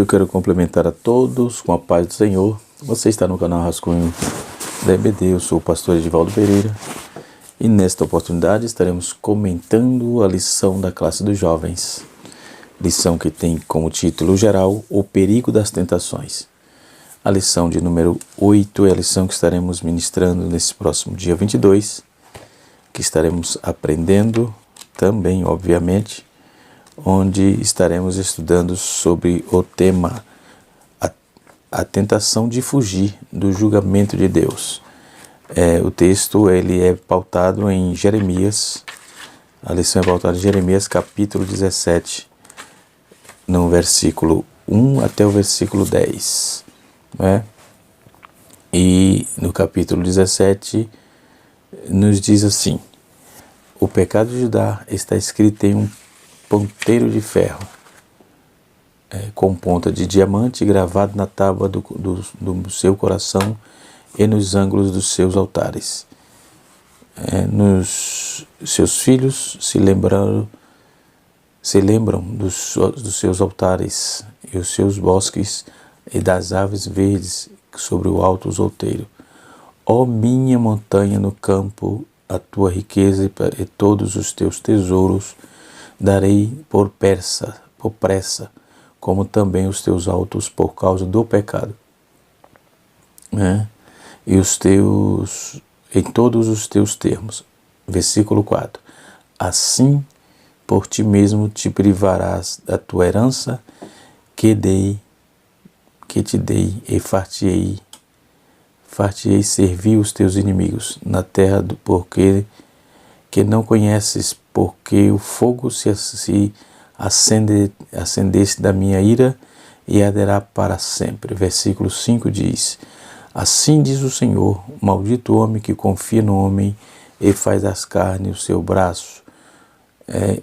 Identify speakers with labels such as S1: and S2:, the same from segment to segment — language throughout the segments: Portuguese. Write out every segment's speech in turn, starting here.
S1: Eu quero complementar a todos com a paz do Senhor. Você está no canal Rascunho da EBD, eu sou o pastor Edivaldo Pereira e nesta oportunidade estaremos comentando a lição da classe dos jovens. Lição que tem como título geral O Perigo das Tentações. A lição de número 8 é a lição que estaremos ministrando nesse próximo dia 22, que estaremos aprendendo também, obviamente, onde estaremos estudando sobre o tema a tentação de fugir do julgamento de Deus. O texto ele é pautado em Jeremias, a lição é pautada em Jeremias capítulo 17, no versículo 1 até o versículo 10. E no capítulo 17 nos diz assim: o pecado de Judá está escrito em um ponteiro de ferro, com ponta de diamante gravado na tábua do seu coração e nos ângulos dos seus altares. Seus filhos se lembram dos seus altares e os seus bosques e das aves verdes sobre o alto outeiro. Ó minha montanha no campo, a tua riqueza e todos os teus tesouros darei por pressa, como também os teus altos por causa do pecado. E em todos os teus termos. Versículo 4. Assim, por ti mesmo te privarás da tua herança que te dei, e fartei servir os teus inimigos na terra porque que não conheces, porque o fogo se acendesse da minha ira e arderá para sempre. Versículo 5 diz: assim diz o Senhor, maldito o homem que confia no homem e faz das carnes o seu braço,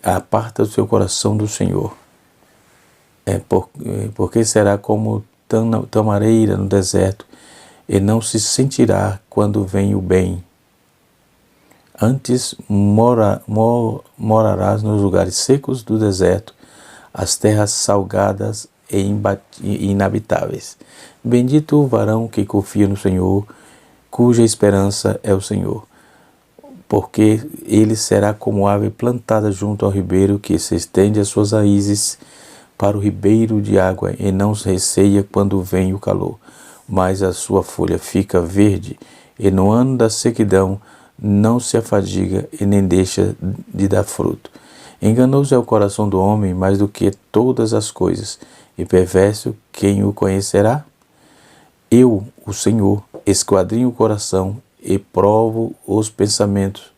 S1: aparta o seu coração do Senhor. Porque será como tamareira no deserto, e não se sentirá quando vem o bem. Antes morarás nos lugares secos do deserto, as terras salgadas e inabitáveis. Bendito o varão que confia no Senhor, cuja esperança é o Senhor. Porque ele será como ave plantada junto ao ribeiro, que se estende as suas raízes para o ribeiro de água, e não se receia quando vem o calor, mas a sua folha fica verde, e no ano da sequidão não se afadiga e nem deixa de dar fruto. Enganoso é o coração do homem mais do que todas as coisas, e perverso quem o conhecerá? Eu, o Senhor, esquadrinho o coração e provo os pensamentos,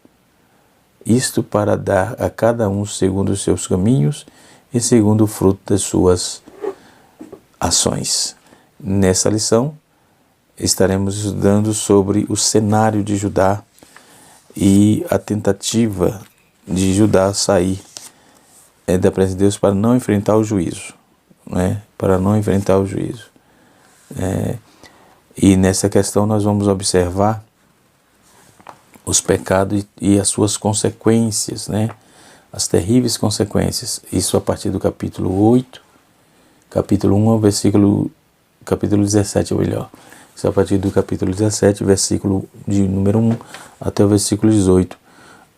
S1: isto para dar a cada um segundo os seus caminhos e segundo o fruto das suas ações. Nessa lição, estaremos estudando sobre o cenário de Judá e a tentativa de Judá sair da presença de Deus para não enfrentar o juízo. Para não enfrentar o juízo. E nessa questão nós vamos observar os pecados e as suas consequências, as terríveis consequências. Isso a partir do capítulo 8, capítulo 1 ao capítulo 17, ou melhor. Isso a partir do capítulo 17, versículo de número 1 até o versículo 18.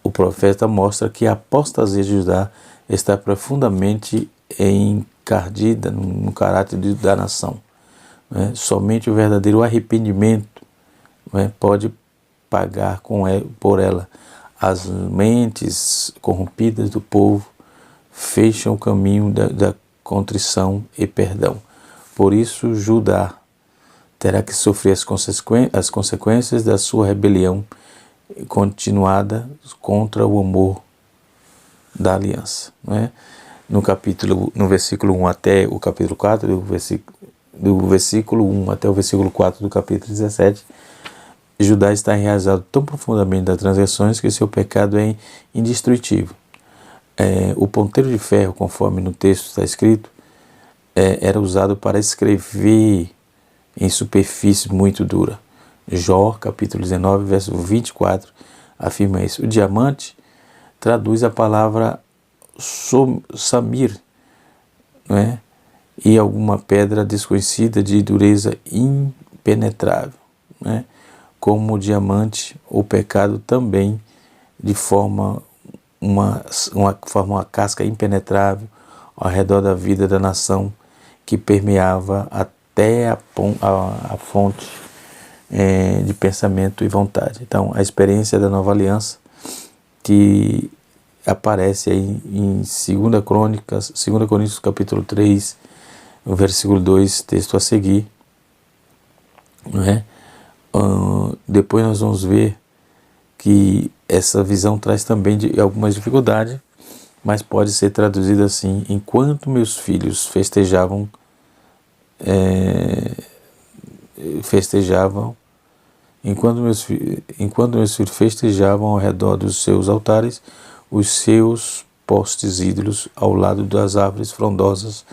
S1: O profeta mostra que a apostasia de Judá está profundamente encardida no caráter da nação. Somente o verdadeiro arrependimento pode pagar por ela. As mentes corrompidas do povo fecham o caminho da contrição e perdão. Por isso, Judá terá que sofrer as consequências da sua rebelião continuada contra o amor da aliança. No versículo 1 até o capítulo 4, do versículo 1 até o versículo 4 do capítulo 17, Judá está enraizado tão profundamente das transgressões que seu pecado é indestrutível. O ponteiro de ferro, conforme no texto está escrito, era usado para escrever em superfície muito dura. Jó, capítulo 19, verso 24, afirma isso. O diamante traduz a palavra samir, e alguma pedra desconhecida de dureza impenetrável, né? Como o diamante, o pecado também de forma uma casca impenetrável ao redor da vida da nação, que permeava até a fonte de pensamento e vontade. Então, a experiência da nova aliança, que aparece aí em 2 Coríntios capítulo 3, no versículo 2, texto a seguir, não é? Depois nós vamos ver que essa visão traz também algumas dificuldades, mas pode ser traduzida assim: enquanto meus filhos festejavam enquanto meus filhos festejavam ao redor dos seus altares, os seus postes ídolos ao lado das árvores frondosas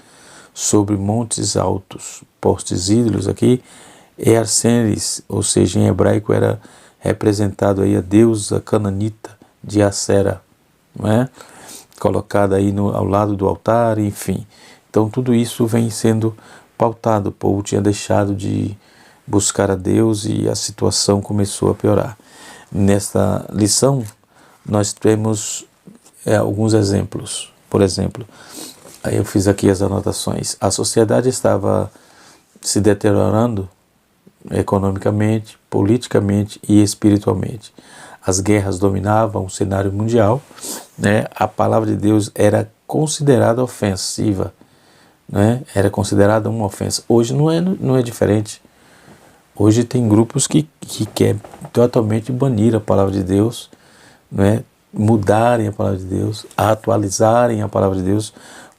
S1: sobre montes altos. Postes ídolos aqui é Arsenis, ou seja, em hebraico era representado aí a deusa cananita de Acera, não é? Colocada aí ao lado do altar, enfim. Então tudo isso vem sendo pautado. O povo tinha deixado de buscar a Deus e a situação começou a piorar. Nesta lição nós temos alguns exemplos. Por exemplo, aí eu fiz aqui as anotações. A sociedade estava se deteriorando economicamente, politicamente e espiritualmente. As guerras dominavam o cenário mundial, né? A palavra de Deus era considerada ofensiva, né? Era considerada uma ofensa. Hoje não é diferente. Hoje tem grupos que querem totalmente banir a palavra de Deus, né? Mudarem a palavra de Deus, atualizarem a palavra de Deus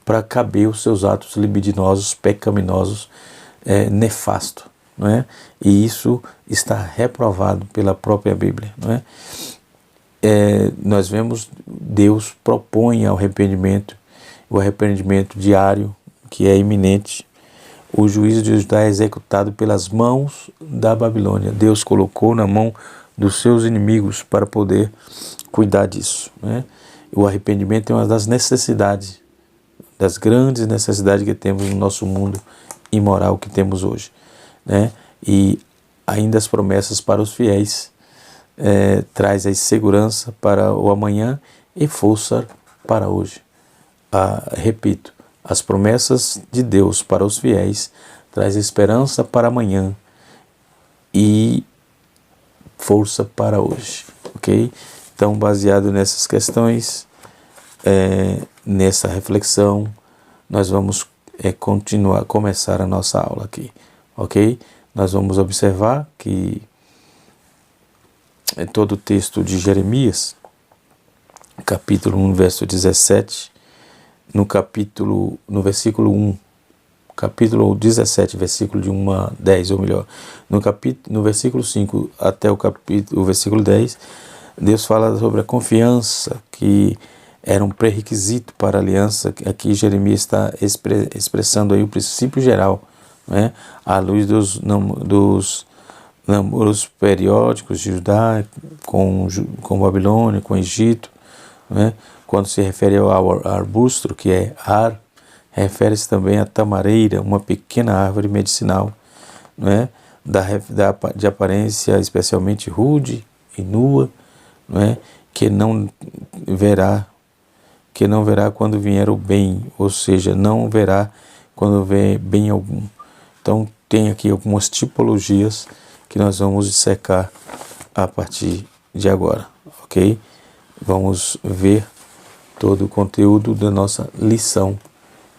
S1: para caber os seus atos libidinosos, pecaminosos, nefasto, não é? E isso está reprovado pela própria Bíblia, não é? Nós vemos Deus propõe ao arrependimento, o arrependimento diário, que é iminente. O juízo de Judá é executado pelas mãos da Babilônia. Deus colocou na mão dos seus inimigos para poder cuidar disso, né? O arrependimento é uma das necessidades, das grandes necessidades que temos no nosso mundo imoral que temos hoje, né? E ainda as promessas para os fiéis traz aí segurança para o amanhã e força para hoje. Repito, as promessas de Deus para os fiéis traz esperança para amanhã e força para hoje, ok? Então, baseado nessas questões, nessa reflexão, nós vamos começar a nossa aula aqui, ok? Nós vamos observar que todo o texto de Jeremias, capítulo 1, verso 17, no versículo 1, capítulo 17, versículo de 1 a 10, ou melhor, no versículo 5 até o versículo 10, Deus fala sobre a confiança, que era um pré-requisito para a aliança. Aqui Jeremias está expressando aí o princípio geral, né? À luz dos namoros periódicos de Judá com Babilônia, com Egito, né? Quando se refere ao arbusto, que é ar, refere-se também à tamareira, uma pequena árvore medicinal, né? De aparência especialmente rude e nua, né? que não verá quando vier o bem, ou seja, não verá quando vier bem algum. Então tem aqui algumas tipologias que nós vamos dissecar a partir de agora, ok? Vamos ver todo o conteúdo da nossa lição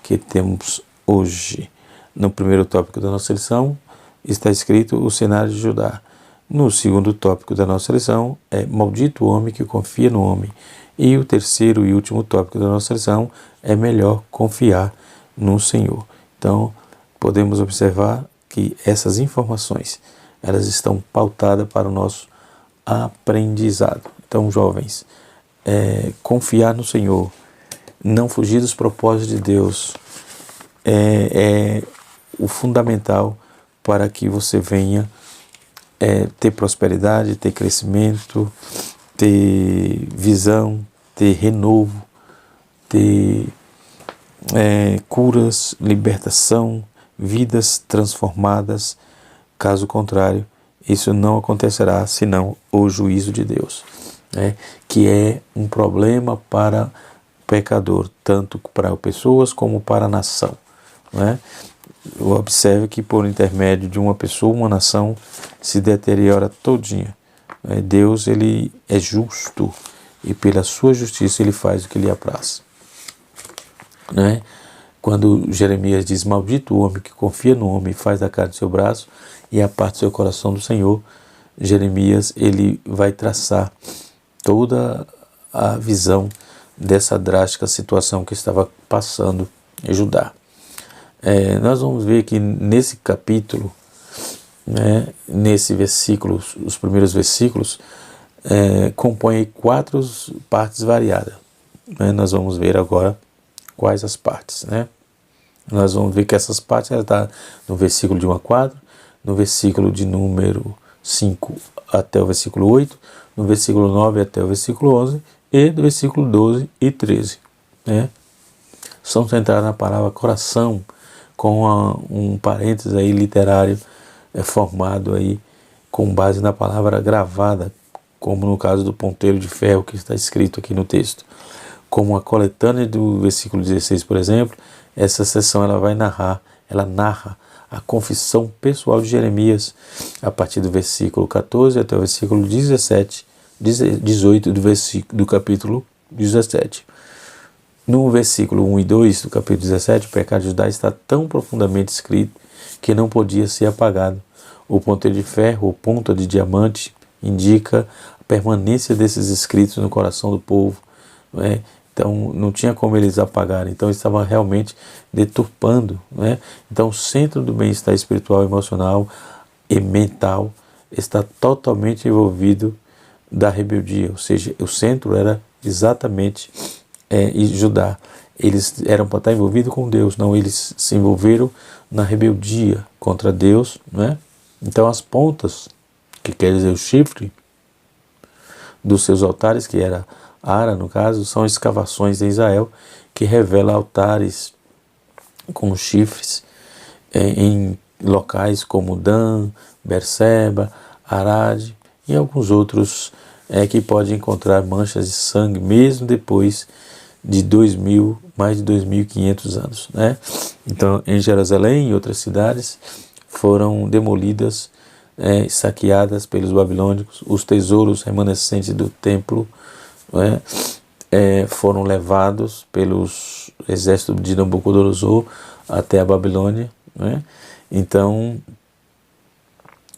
S1: que temos hoje. No primeiro tópico da nossa lição está escrito o cenário de Judá. No segundo tópico da nossa lição é maldito o homem que confia no homem. E o terceiro e último tópico da nossa lição é melhor confiar no Senhor. Então, podemos observar que essas informações, elas estão pautadas para o nosso aprendizado. Então, jovens, confiar no Senhor, não fugir dos propósitos de Deus, é o fundamental para que você venha ter prosperidade, ter crescimento, ter visão, ter renovo, ter curas, libertação, vidas transformadas. Caso contrário, isso não acontecerá senão o juízo de Deus, né? Que é um problema para o pecador, tanto para pessoas como para a nação, né? Observe que por intermédio de uma pessoa, uma nação se deteriora todinha. Deus, ele é justo e pela sua justiça ele faz o que lhe apraz, né? Quando Jeremias diz: maldito o homem que confia no homem e faz da carne do seu braço e aparta seu coração do Senhor, Jeremias, ele vai traçar toda a visão dessa drástica situação que estava passando em Judá. Nós vamos ver que nesse capítulo, né, nesse versículo, os primeiros versículos, compõem 4 partes variadas, né? Nós vamos ver agora quais as partes, né? Nós vamos ver que essas partes estão no versículo de 1 a 4, no versículo de número 5 até o versículo 8, no versículo 9 até o versículo 11 e do versículo 12 e 13, né? São centradas na palavra coração, com um parênteses aí literário formado aí com base na palavra gravada, como no caso do ponteiro de ferro que está escrito aqui no texto. Como a coletânea do versículo 16, por exemplo, essa seção ela narra a confissão pessoal de Jeremias a partir do versículo 14 até o versículo 18 do capítulo 17. No versículo 1 e 2 do capítulo 17, o pecado de Judá está tão profundamente escrito que não podia ser apagado. O ponteiro de ferro, ou ponta de diamante, indica a permanência desses escritos no coração do povo, né? Então não tinha como eles apagarem, então estava realmente deturpando, né? Então o centro do bem-estar espiritual, emocional e mental está totalmente envolvido da rebeldia, ou seja, o centro era exatamente Judá. Eles eram para estar envolvidos com Deus, não, eles se envolveram na rebeldia contra Deus, né? Então as pontas, que quer dizer o chifre, dos seus altares, que era Ara, no caso, são escavações em Israel que revelam altares com chifres em locais como Dan, Berseba, Arad e alguns outros que pode encontrar manchas de sangue mesmo depois de mais de 2.500 anos, né? Então, em Jerusalém e outras cidades foram demolidas, saqueadas pelos babilônicos. Os tesouros remanescentes do templo, né, foram levados pelos exércitos de Nabucodonosor até a Babilônia, né? Então,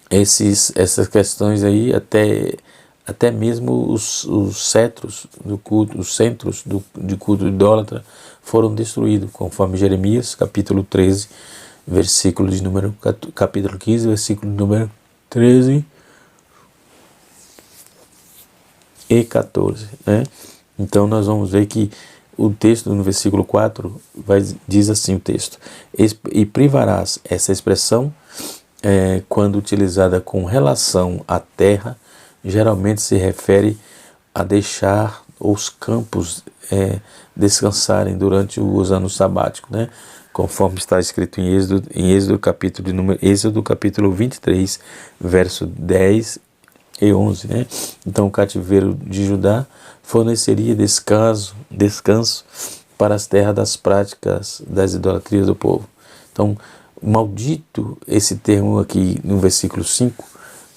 S1: essas questões aí, até mesmo os cetros do culto, os centros de culto idólatra foram destruídos, conforme Jeremias, capítulo 13, capítulo 15, versículo número 13 e 14, né? Então nós vamos ver que o texto no versículo 4 diz assim o texto: e privarás, essa expressão, quando utilizada com relação à terra, geralmente se refere a deixar os campos descansarem durante os anos sabáticos, né? Conforme está escrito em Êxodo capítulo 23, verso 10 e 11, né? Então o cativeiro de Judá forneceria descanso para as terras das práticas das idolatrias do povo. Então, maldito, esse termo aqui no versículo 5,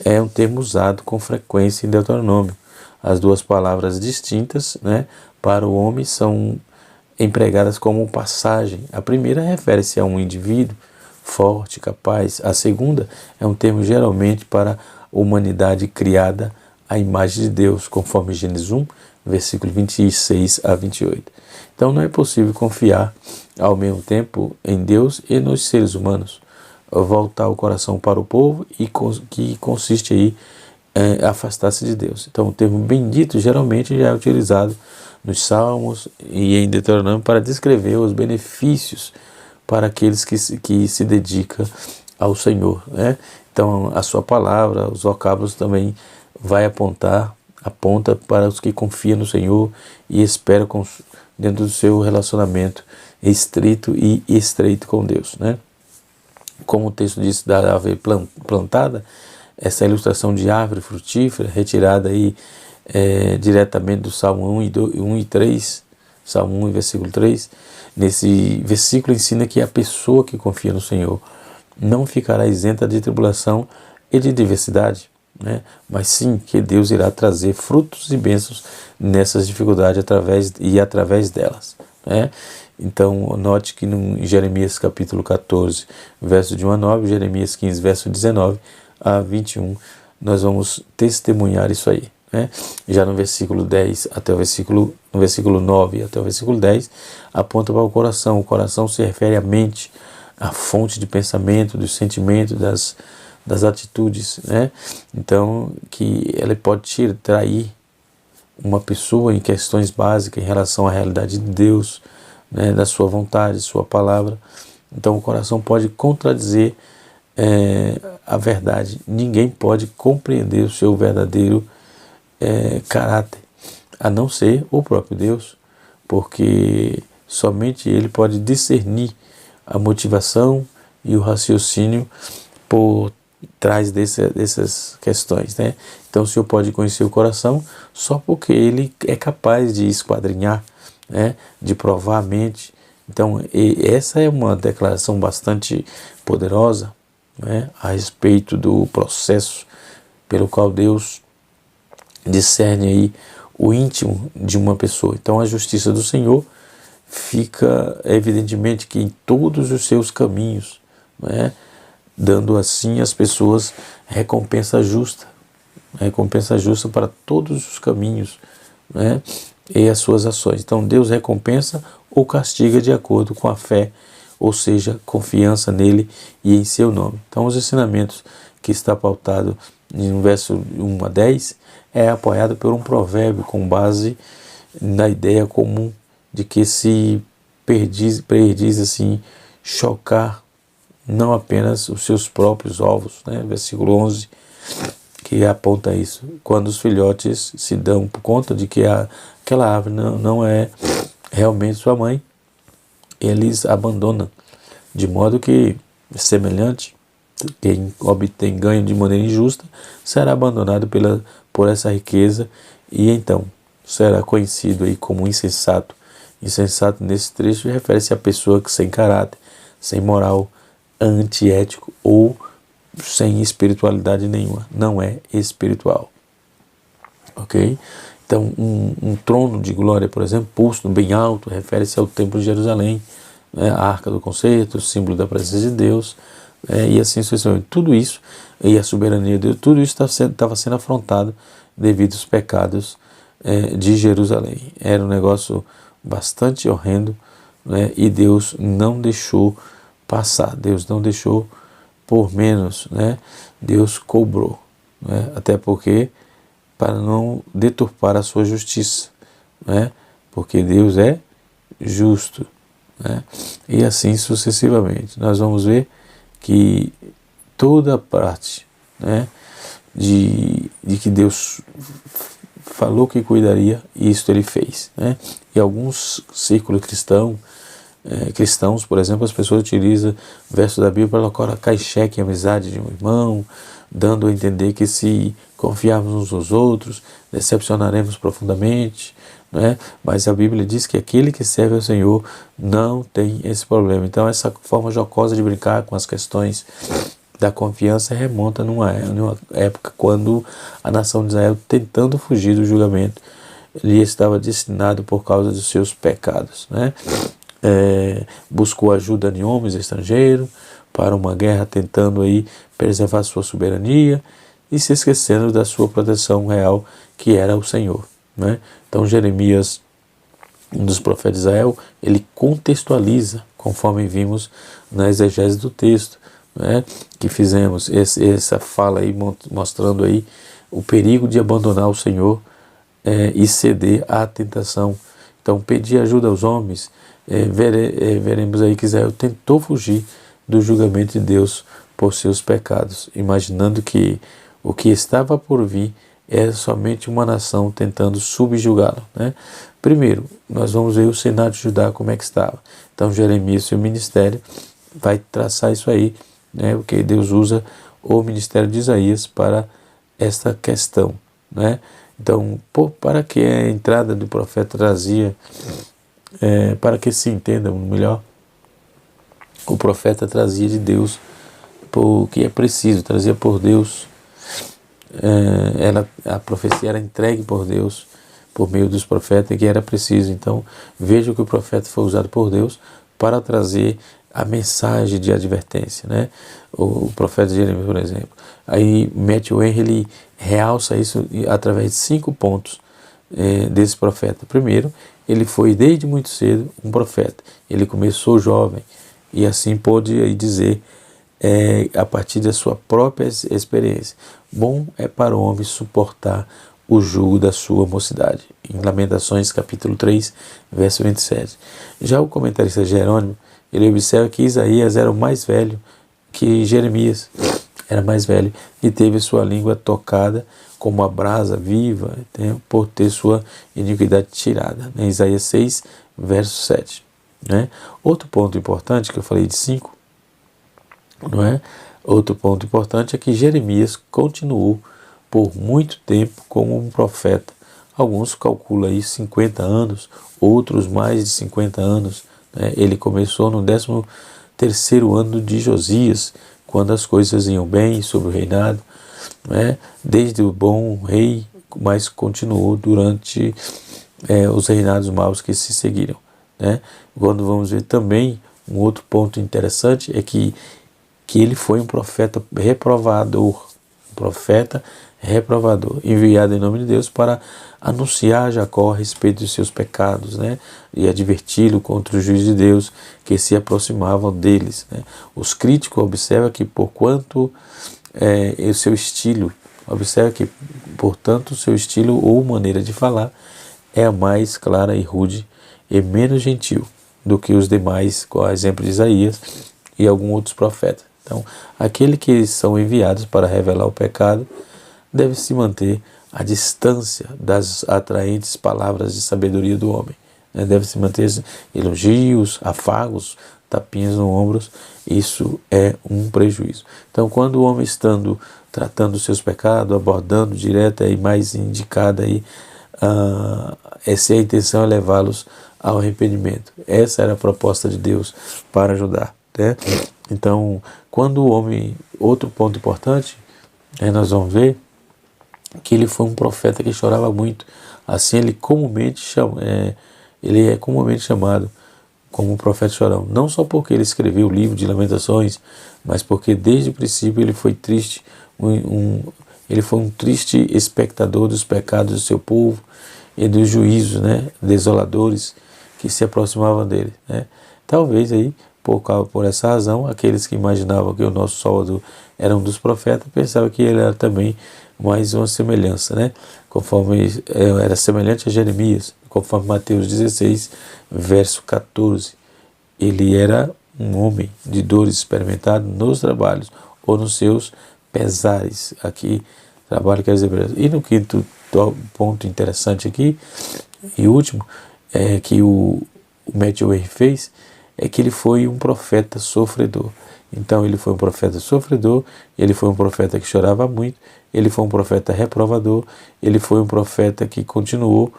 S1: é um termo usado com frequência em Deuteronômio. As duas palavras distintas, né, para o homem são empregadas como passagem. A primeira refere-se a um indivíduo forte, capaz. A segunda é um termo geralmente para a humanidade criada à imagem de Deus, conforme Gênesis 1, versículo 26 a 28. Então não é possível confiar ao mesmo tempo em Deus e nos seres humanos. Voltar o coração para o povo que consiste aí afastar-se de Deus. Então o termo bendito geralmente já é utilizado nos Salmos e em Deuteronômio para descrever os benefícios para aqueles que se dedicam ao Senhor, né? Então a sua palavra, os vocábulos também aponta para os que confiam no Senhor e esperam dentro do seu relacionamento estrito e estreito com Deus, né? Como o texto diz da árvore plantada, essa ilustração de árvore frutífera, retirada aí diretamente do Salmo 1 e 3, Salmo 1 e versículo 3, nesse versículo ensina que a pessoa que confia no Senhor não ficará isenta de tribulação e de diversidade, né? Mas sim que Deus irá trazer frutos e bênçãos nessas dificuldades através delas, né? Então, note que em Jeremias capítulo 14, verso de 1 a 9, Jeremias 15, verso 19 a 21, nós vamos testemunhar isso aí, né? Já no versículo 10 até no versículo 9 até o versículo 10, aponta para o coração. O coração se refere à mente, à fonte de pensamento, do sentimento, das atitudes, né? Então, que ela pode trair uma pessoa em questões básicas em relação à realidade de Deus, né, da sua vontade, sua palavra. Então o coração pode contradizer a verdade. Ninguém pode compreender o seu verdadeiro caráter, a não ser o próprio Deus, porque somente Ele pode discernir a motivação e o raciocínio por trás dessas questões, né? Então o Senhor pode conhecer o coração só porque Ele é capaz de esquadrinhar, né, de provar a mente. Então essa é uma declaração bastante poderosa, né, a respeito do processo pelo qual Deus discerne aí o íntimo de uma pessoa. Então a justiça do Senhor fica evidentemente que em todos os seus caminhos, né, dando assim às pessoas recompensa justa para todos os caminhos, né, e as suas ações. Então Deus recompensa ou castiga de acordo com a fé, ou seja, confiança nele e em seu nome. Então os ensinamentos que está pautado no verso 1 a 10 é apoiado por um provérbio com base na ideia comum de que se perdiz assim chocar não apenas os seus próprios ovos, né? Versículo 11, que aponta isso. Quando os filhotes se dão por conta de que aquela árvore não é realmente sua mãe, eles abandonam, de modo que, semelhante, quem obtém ganho de maneira injusta será abandonado por essa riqueza e então será conhecido aí como insensato. Insensato nesse trecho refere-se à pessoa que sem caráter, sem moral, antiético ou sem espiritualidade nenhuma, não é espiritual, ok? Então um trono de glória, por exemplo, posto bem alto, refere-se ao templo de Jerusalém, né? A arca do concerto, símbolo da presença de Deus, e assim sucessivamente. Tudo isso, e a soberania de Deus, tudo isso estava sendo afrontado devido aos pecados de Jerusalém. Era um negócio bastante horrendo, né? E Deus não deixou passar, Deus não deixou por menos, né? Deus cobrou, né? Até porque para não deturpar a sua justiça, né? Porque Deus é justo, né? E assim sucessivamente. Nós vamos ver que toda parte, né, de que Deus falou que cuidaria, isso Ele fez, né? E alguns círculos cristãos, por exemplo, as pessoas utilizam versos da Bíblia para colocar em xeque a amizade de um irmão, dando a entender que se confiarmos uns nos outros, decepcionaremos profundamente, né? Mas a Bíblia diz que aquele que serve ao Senhor não tem esse problema. Então essa forma jocosa de brincar com as questões da confiança remonta numa época quando a nação de Israel, tentando fugir do julgamento, lhe estava destinado por causa dos seus pecados, né? Buscou ajuda de homens estrangeiros para uma guerra, tentando aí preservar sua soberania e se esquecendo da sua proteção real, que era o Senhor, né? Então Jeremias, um dos profetas de Israel, ele contextualiza, conforme vimos na exegese do texto, né, que fizemos, essa fala aí mostrando aí o perigo de abandonar o Senhor e ceder à tentação. Então pedir ajuda aos homens, veremos aí que Israel tentou fugir do julgamento de Deus por seus pecados, imaginando que o que estava por vir é somente uma nação tentando subjugá-lo, né? Primeiro, nós vamos ver o Senado de Judá como é que estava. Então Jeremias, seu ministério, vai traçar isso aí, né? Porque Deus usa o ministério de Isaías para esta questão, né? Então, para que a entrada do profeta trazia, para que se entenda melhor, o profeta trazia de Deus o que é preciso, trazia por Deus, a profecia era entregue por Deus, por meio dos profetas, que era preciso. Então, veja que o profeta foi usado por Deus para trazer a mensagem de advertência, né? O profeta Jeremias, por exemplo. Aí Matthew Henry, ele realça isso através de 5 pontos desse profeta. Primeiro, ele foi desde muito cedo um profeta. Ele começou jovem e assim pôde aí dizer, a partir da sua própria experiência: bom é para o homem suportar o jugo da sua mocidade. Em Lamentações capítulo 3, verso 27. Já o comentarista Jerônimo, ele observa que Isaías era o mais velho que Jeremias, era mais velho, e teve sua língua tocada como a brasa viva, né, por ter sua iniquidade tirada. Em Isaías 6, verso 7. Né? Outro ponto importante, que eu falei de 5, não é? Outro ponto importante é que Jeremias continuou por muito tempo como um profeta. Alguns calculam aí 50 anos, outros mais de 50 anos. Né? Ele começou no 13º ano de Josias, quando as coisas iam bem sobre o reinado, né? Desde o bom rei, mas continuou durante os reinados maus que se seguiram. Né? Quando vamos ver também, um outro ponto interessante é que ele foi um profeta reprovador, enviado em nome de Deus para anunciar a Jacó a respeito dos seus pecados, né? E adverti-lo contra o juízo de Deus que se aproximavam deles. Né? Os críticos observam que, portanto, o seu estilo ou maneira de falar é a mais clara e rude e menos gentil do que os demais, com o exemplo de Isaías e alguns outros profetas. Então, aqueles que são enviados para revelar o pecado deve se manter à distância das atraentes palavras de sabedoria do homem. Né? Deve se manter elogios, afagos, tapinhas no ombros. Isso é um prejuízo. Então, quando o homem tratando os seus pecados, abordando direta e mais indicada aí, essa é a intenção, é levá-los ao arrependimento. Essa era a proposta de Deus para ajudar. Né? Então, quando o homem, outro ponto importante, nós vamos ver que ele foi um profeta que chorava muito. Assim, ele é comumente chamado como um profeta chorão. Não só porque ele escreveu o livro de Lamentações, mas porque desde o princípio ele foi triste, ele foi um triste espectador dos pecados do seu povo e dos juízos, né, desoladores que se aproximavam dele. Né? Talvez aí, por essa razão, aqueles que imaginavam que o nosso Salvador era um dos profetas, pensavam que ele era também mais uma semelhança, né? Conforme era semelhante a Jeremias, conforme Mateus 16, verso 14. Ele era um homem de dores experimentado nos trabalhos ou nos seus pesares. Aqui, trabalho quer dizer. E no quinto ponto interessante aqui, e último, que o Matthew Henry fez, é que ele foi um profeta sofredor. Então ele foi um profeta sofredor, ele foi um profeta que chorava muito, ele foi um profeta reprovador, ele foi um profeta que continuou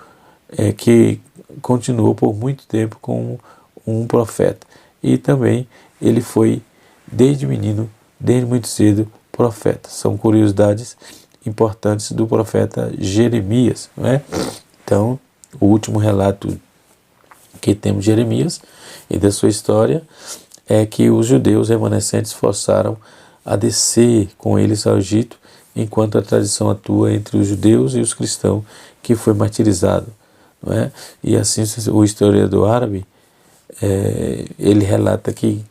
S1: por muito tempo como um profeta. E também ele foi, desde menino, desde muito cedo, profeta. São curiosidades importantes do profeta Jeremias. Não é? Então, o último relato que temos de Jeremias e da sua história é que os judeus remanescentes forçaram a descer com eles ao Egito, enquanto a tradição atua entre os judeus e os cristãos, que foi martirizado. Não é? E assim o historiador árabe, ele relata que,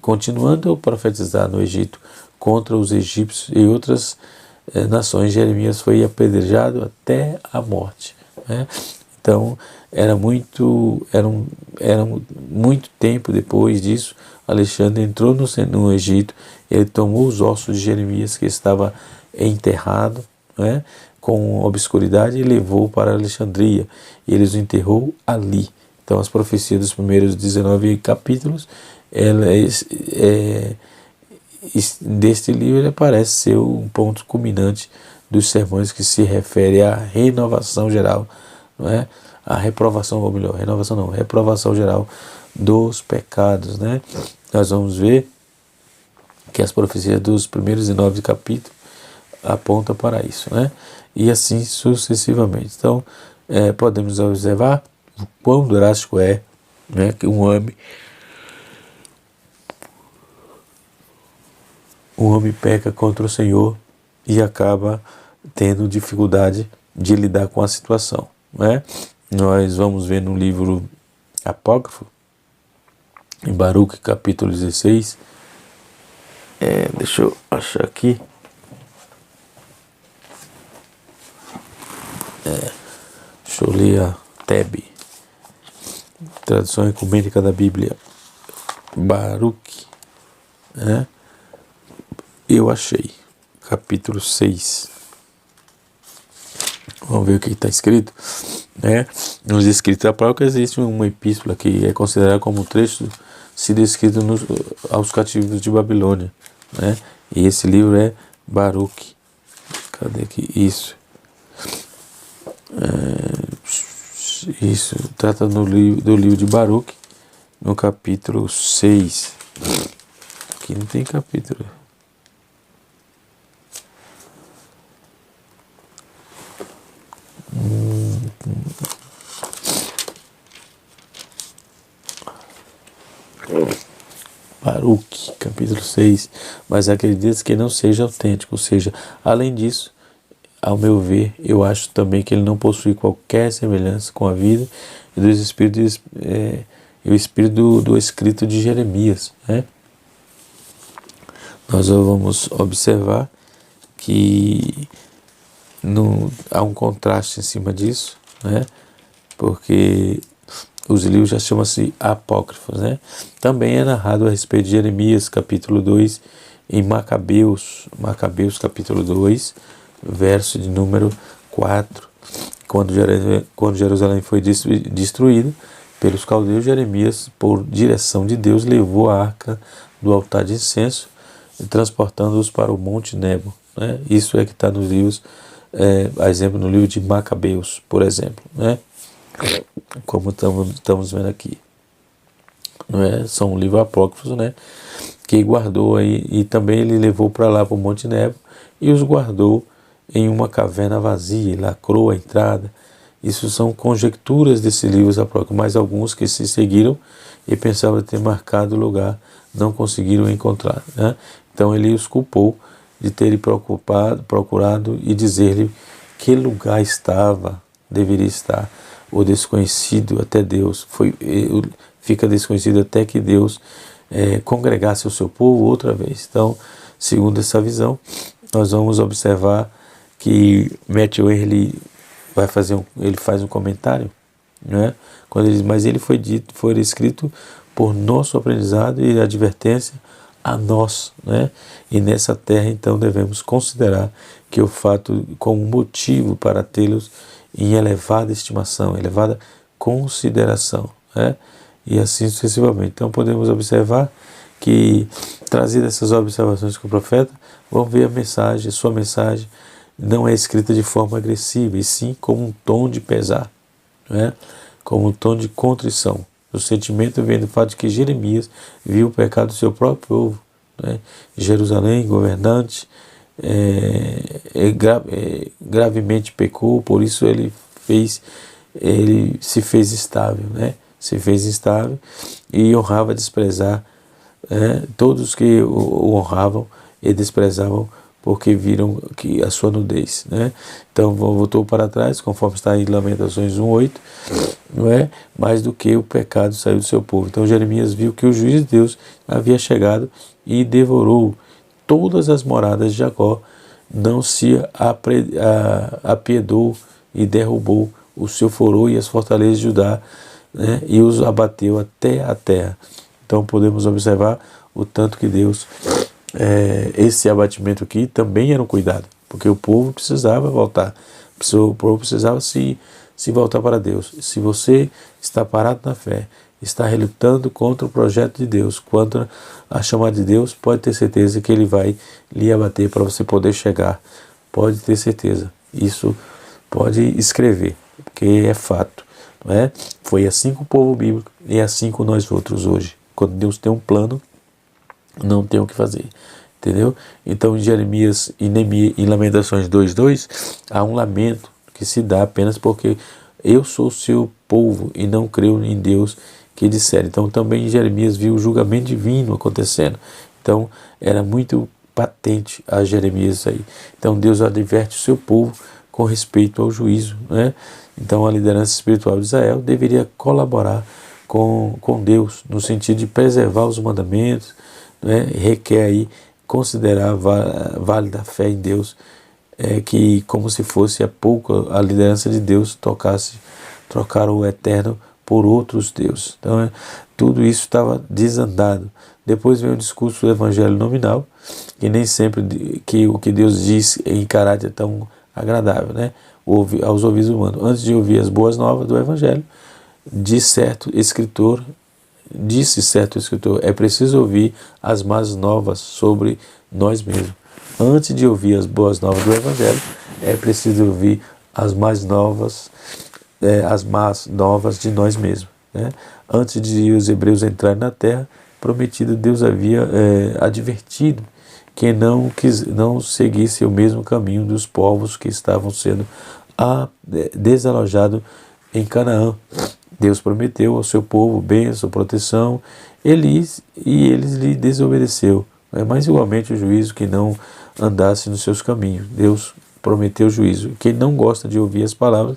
S1: continuando a profetizar no Egito contra os egípcios e outras nações, Jeremias foi apedrejado até a morte. Né? Então, era muito tempo depois disso, Alexandre entrou no Egito, ele tomou os ossos de Jeremias que estava enterrado, né? com obscuridade e levou para Alexandria, e eles o enterrou ali. Então as profecias dos primeiros 19 capítulos, deste livro, ele parece ser um ponto culminante dos sermões que se refere à renovação geral, não é? A reprovação, ou melhor, renovação não, reprovação geral dos pecados, né? Nós vamos ver que as profecias dos primeiros 19 capítulos apontam para isso, né? E assim sucessivamente. Então, podemos observar o quão drástico é, né, que um homem peca contra o Senhor e acaba tendo dificuldade de lidar com a situação, né? Nós vamos ver no livro apócrifo, em Baruque, capítulo 16, deixa eu achar aqui, deixa eu ler a Tebe, tradução ecumênica da Bíblia, Baruque, né? Eu achei, capítulo 6. Vamos ver o que está escrito, né? Nos escritos apócrifos existe uma epístola que é considerada como um trecho se descrito aos cativos de Babilônia, né? E esse livro é Baruque. Cadê aqui? Isso trata do livro de Baruque, no capítulo 6. Aqui não tem capítulo. Baruque, capítulo 6. Mas acredita que não seja autêntico, ou seja, além disso, ao meu ver, eu acho também que ele não possui qualquer semelhança com a vida e dos espíritos, e o espírito do escrito de Jeremias, né? Nós vamos observar que há um contraste em cima disso, né? Porque os livros já chamam-se apócrifos, né? Também é narrado a respeito de Jeremias, capítulo 2, em Macabeus, capítulo 2, verso de número 4. Quando Jerusalém foi destruída pelos caldeus, Jeremias, por direção de Deus, levou a arca do altar de incenso, transportando-os para o Monte Nebo, né? Isso é que está nos livros, a exemplo no livro de Macabeus, por exemplo, né? Como estamos vendo aqui, não é? São livros apócrifos, né? Que guardou aí, e também ele levou para lá, para o Monte Nebo, e os guardou em uma caverna vazia, e lacrou a entrada. Isso são conjecturas desses livros apócrifos, mas alguns que se seguiram e pensavam ter marcado o lugar não conseguiram encontrar, né? Então ele os culpou de terem procurado e dizer-lhe que lugar deveria estar, o desconhecido até Deus, fica desconhecido até que Deus congregasse o seu povo outra vez. Então, segundo essa visão, nós vamos observar que Matthew ele faz um comentário, né? Quando ele diz, mas ele foi escrito por nosso aprendizado e advertência a nós, né? E nessa terra, então, devemos considerar que o fato como motivo para tê-los em elevada estimação, elevada consideração, né? E assim sucessivamente. Então podemos observar que, trazidas essas observações com o profeta, vamos ver sua mensagem não é escrita de forma agressiva, e sim como um tom de pesar, né? Como um tom de contrição. O sentimento vem do fato de que Jeremias viu o pecado do seu próprio povo, né? Jerusalém, governante, gravemente pecou, por isso ele se fez instável, né? Se fez instável e honrava desprezar, todos que o honravam e desprezavam porque viram que a sua nudez, né? Então voltou para trás, conforme está em Lamentações 1:8, não é? Mais do que o pecado saiu do seu povo. Então Jeremias viu que o juiz de Deus havia chegado e devorou todas as moradas de Jacó, não se apiedou e derrubou o seu furor e as fortalezas de Judá, né? E os abateu até a terra. Então podemos observar o tanto que Deus, esse abatimento aqui também era um cuidado, porque o povo precisava voltar, o povo precisava se voltar para Deus. Se você está parado na fé, está relutando contra o projeto de Deus, contra a chamada de Deus, pode ter certeza que Ele vai lhe abater para você poder chegar. Pode ter certeza. Isso pode escrever, porque é fato. Não é? Foi assim com o povo bíblico e é assim com nós outros hoje. Quando Deus tem um plano, não tem o que fazer. Entendeu? Então, em Jeremias e Neemias, em Lamentações 2:2, há um lamento que se dá apenas porque eu sou o seu povo e não creio em Deus que disser. Então, também em Jeremias viu o julgamento divino acontecendo. Então, era muito patente a Jeremias isso aí. Então, Deus adverte o seu povo com respeito ao juízo, né? Então, a liderança espiritual de Israel deveria colaborar com Deus no sentido de preservar os mandamentos, né? Requer aí considerar válida a fé em Deus, que como se fosse há pouco a liderança de Deus trocar o eterno por outros deuses. Então, tudo isso estava desandado. Depois veio o discurso do evangelho nominal, que nem sempre que o que Deus diz em caráter tão agradável, né? Aos ouvidos humanos. Antes de ouvir as boas novas do evangelho, disse certo escritor, é preciso ouvir as más novas sobre nós mesmos. Antes de ouvir as boas novas do evangelho, é preciso ouvir as más novas de nós mesmos, né? Antes de os hebreus entrarem na terra prometida, Deus havia advertido que não seguisse o mesmo caminho dos povos que estavam sendo desalojados em Canaã. Deus prometeu ao seu povo bênção, proteção, eles lhe desobedeceu, mas igualmente o juízo que não andasse nos seus caminhos. Deus prometeu juízo. Quem não gosta de ouvir as palavras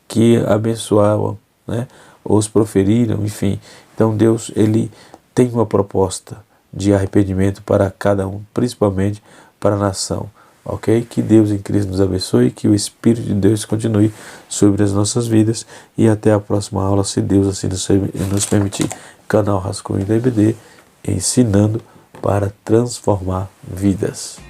S1: que abençoavam, né, os proferiram, enfim. Então Deus, Ele tem uma proposta de arrependimento para cada um, principalmente para a nação. Ok? Que Deus em Cristo nos abençoe, que o Espírito de Deus continue sobre as nossas vidas e até a próxima aula, se Deus assim nos permitir. Canal Rascunho da EBD, ensinando para transformar vidas.